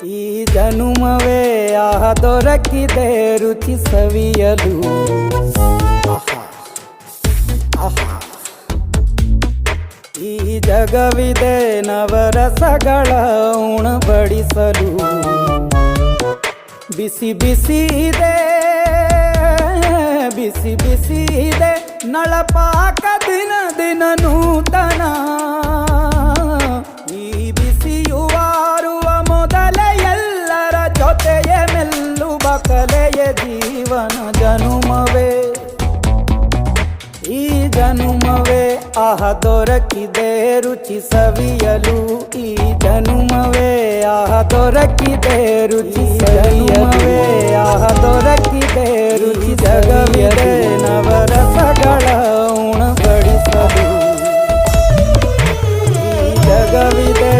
ಈ ಜನುಮವೇ ಆಹ ದೊರಕಿದೆ ರುಚಿ ಸವಿಯಲು. ಈ ಜಗವಿದೆ ನವರಸಗಳ ಉಣಬಡಿಸಲು. ಬಿಸಿ ಬಿಸಿ ಇದೆ ಬಿಸಿ ಬಿಸಿ ಇದೆ ನಳಪಾಕ ದಿನ ದಿನ ನೂತನ. ಈ ಬಿಸಿಯುವಾರುವ ಮೊದಲೇ ಎಲ್ಲರ ಜೊತೆಯೇ ಮೆಲ್ಲುವ ಕಲೆಯ ಜೀವನ ಜನುಮವೇ. ಈ ಜನುಮವೇ ಆಹ ದೊರಕಿದೆ ರುಚಿ ಸವಿಯಲು. ಈ ಜನುಮವೇ ಆಹ ದೊರಕಿದೆ ರುಚಿ ಸವಿಯಲು. ಆಹ ದೊರಕಿದೆ ರುಚಿ ಜಗವಿದೆ ನವರಸಗಳ ಉಣಬಡಿಸಲು. ಈ ಜಗವಿದೆ